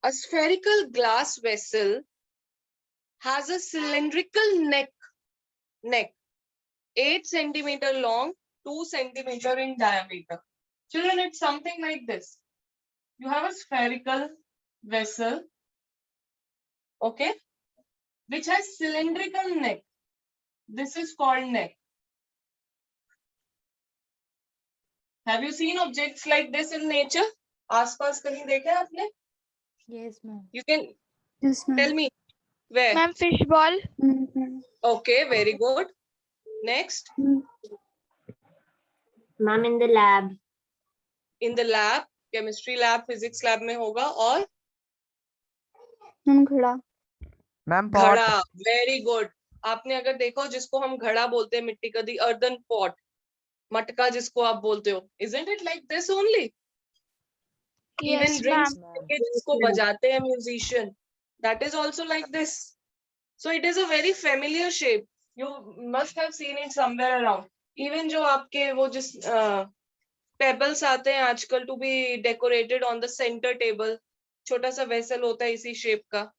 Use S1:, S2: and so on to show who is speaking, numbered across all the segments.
S1: A spherical glass vessel has a cylindrical neck 8 centimeter long, 2 centimeter in diameter. Children, it's something like this. You have a spherical vessel, okay, which has cylindrical neck. This is called neck. Have you seen objects like this in nature? आसपास कहीं देखे आपने?
S2: Yes, ma'am.
S1: You can
S3: Yes, ma'am.
S1: tell me where.
S4: Ma'am, fish ball.
S1: Okay, very good. Next.
S5: Ma'am, in the lab.
S1: In the lab, chemistry lab, physics lab में होगा और
S3: घड़ा.
S6: Ma'am pot.
S1: घड़ा. Very good. आपने अगर देखो जिसको हम घड़ा बोलते हैं मिट्टी का, the earthen pot, मटका जिसको आप बोलते हो, isn't it like this only? Even
S4: Yes,
S1: rings
S4: ma'am.
S1: जिसको बजाते हैं musician, that is also like this. So it is a very familiar shape. You must have seen it somewhere around. Even जो आपके वो जिस pebbles आते हैं आजकल to be decorated on the center table, छोटा सा vessel होता है इसी shape का,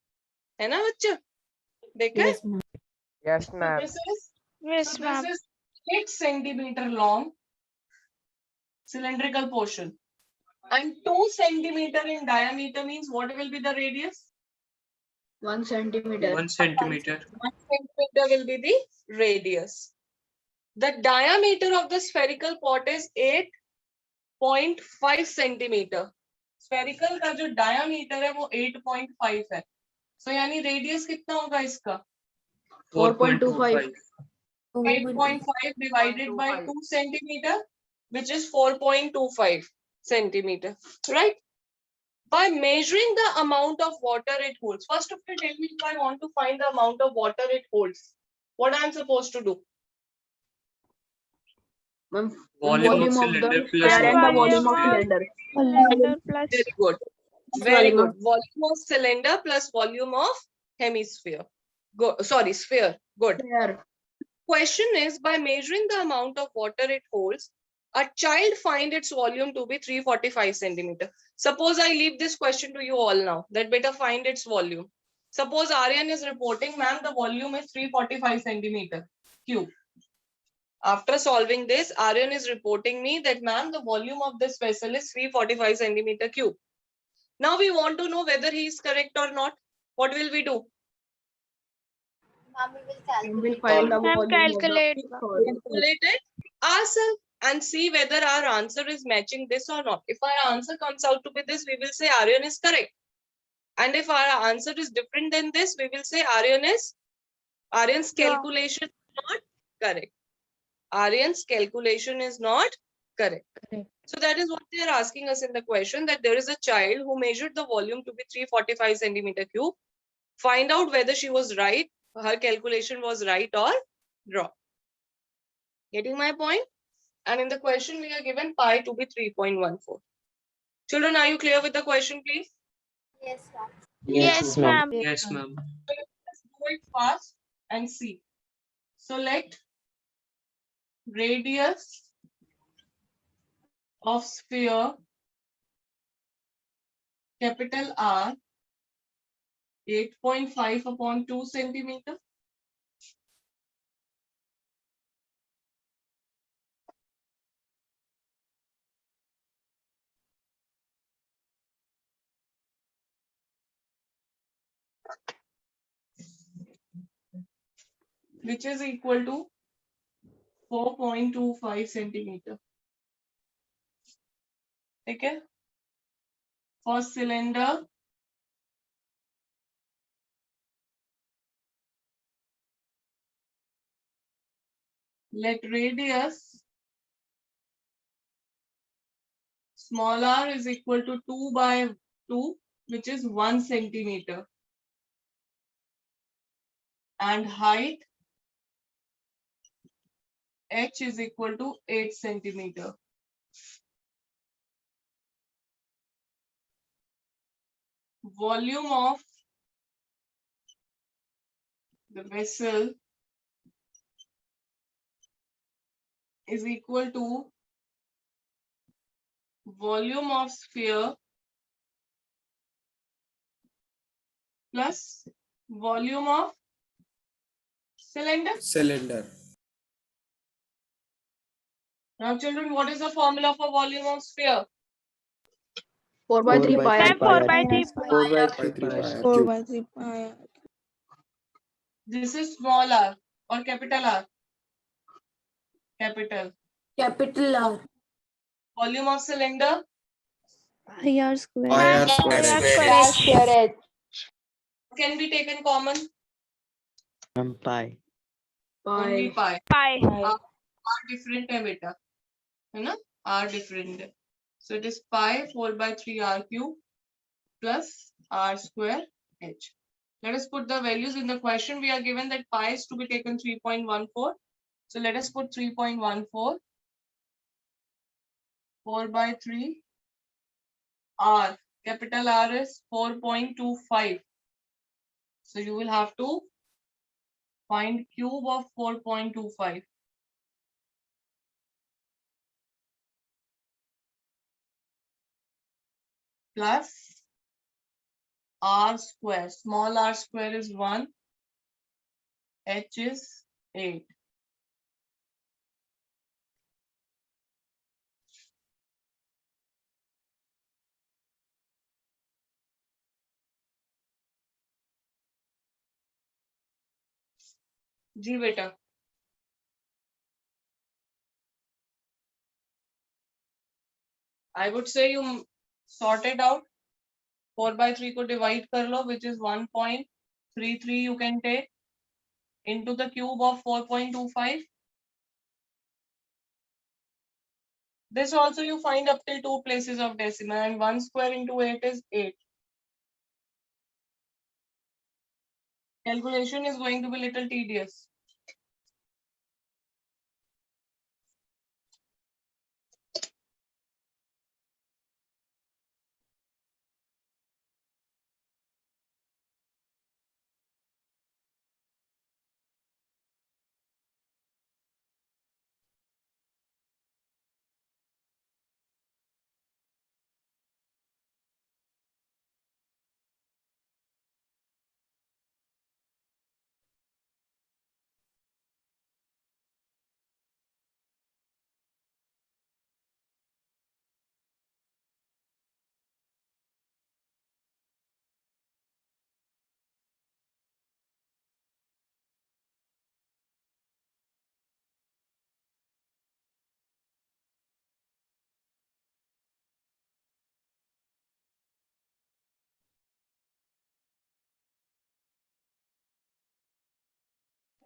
S1: है ना बच्चा? देखा?
S5: Yes, ma'am.
S6: Yes
S1: So
S6: ma'am.
S4: Yes, ma'am.
S1: this is 8 centimeter long cylindrical portion and 2 centimeter in diameter means what will be the radius?
S3: 1 centimeter.
S7: 1 centimeter.
S1: 1 centimeter will be the radius. The diameter of the spherical pot is 8.5 centimeter. Spherical का जो diameter है वो 8.5 है. So यानी radius कितना होगा इसका?
S7: 4.25.
S1: 8.5 divided by 2 centimeter, which is 4.25 centimeter, right? By measuring the amount of water it holds. First of all, tell me if I want to find the amount of water it holds. What I am supposed to do?
S7: Volume of cylinder plus
S4: And the volume of
S7: cylinder.
S4: cylinder plus
S1: Very good. Very good. Volume of cylinder plus volume of hemisphere. Sorry, sphere. Good. Question is, by measuring the amount of water it holds, a child find its volume to be 345 centimeter. Suppose I leave this question to you all now, that better find its volume. Suppose Aryan is reporting, ma'am, the volume is 345 centimeter cube. After solving this, Aryan is reporting me that, ma'am, the volume of this vessel is 345 centimeter cube. Now we want to know whether he is correct or not. What will we do?
S3: We will find the
S4: Ma'am, calculate.
S1: Calculate it ourselves and see whether our answer is matching this or not. If our answer comes out to be this, we will say Aryan is correct. And if our answer is different than this, we will say Aryan's calculation is not correct. Aryan's calculation is not correct. So that is what they are asking us in the question, that there is a child who measured the volume to be 345 centimeter cube. Find out whether she was right, her calculation was right or wrong. Getting my point? And in the question, we are given pi to be 3.14. Children, are you clear with the question, please?
S4: Yes, ma'am.
S7: Yes, ma'am.
S1: Let's do it fast and see. Select radius of sphere, capital R, 8.5 upon 2 centimeter. Which is equal to 4.25 centimeter. Okay. For cylinder, let radius small r is equal to 2 by 2, which is 1 centimeter. And height h is equal to 8 centimeter. Volume of the vessel is equal to volume of sphere plus volume of cylinder.
S2: Cylinder.
S1: Now children, what is the formula for volume of sphere?
S3: 4 by 3 pi.
S4: Ma'am, 4 by 3
S3: 4 by 3
S2: 3 pi r
S3: 4
S2: cube.
S3: by 3 pi.
S1: This is small r or capital R? Capital.
S3: Capital R.
S1: Volume of cylinder?
S3: Pi r square.
S2: Pi r
S4: Ma'am,
S2: square
S4: R
S2: h.
S4: square H.
S1: Can be taken common?
S5: pi.
S1: Only pi.
S4: Pi.
S1: R different है बेटा, है ना? R different है. So it is pi 4 by 3 r cube plus r square h. Let us put the values in the question. We are given that pi is to be taken 3.14. So let us put 3.14. 4 by 3 r. Capital R is 4.25. So you will have to find cube of 4.25. Plus r square. Small r square is 1. H is 8. जी बेटा. I would say you sort it out. 4 by 3 को divide कर लो, which is 1.33 you can take into the cube of 4.25. This also you find up till 2 places of decimal, and 1 square into 8 is 8. Calculation is going to be little tedious.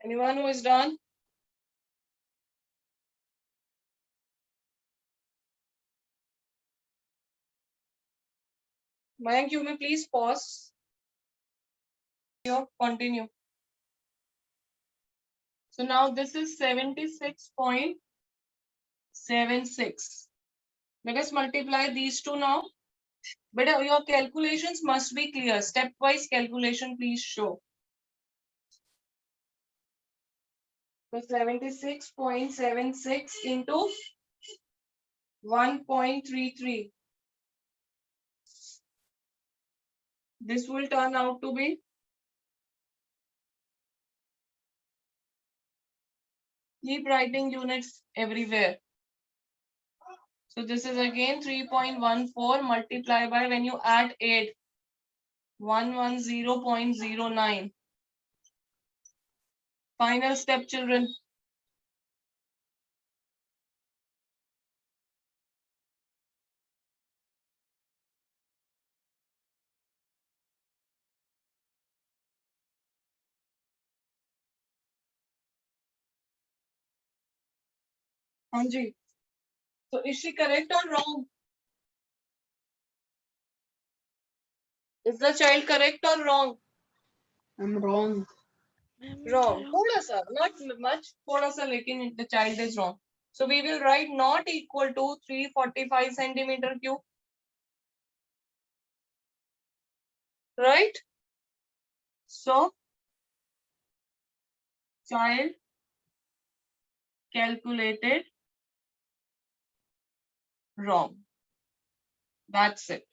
S1: Anyone who is done? Mayank, you may please pause. Continue. So now this is 76.76. Let us multiply these two now. But your calculations must be clear. Stepwise calculation, please show. So 76.76 into 1.33. This will turn out to be keep writing units everywhere. So this is again 3.14 multiplied by, when you add 8, 110.09. Final step, children. Anji. So is she correct or wrong? Is the child correct or wrong?
S3: I'm wrong.
S1: Wrong. थोड़ा सा, not much. थोड़ा सा, लेकिन the child is wrong. So we will write not equal to 345 centimeter cube. Right? So child calculated wrong. That's it.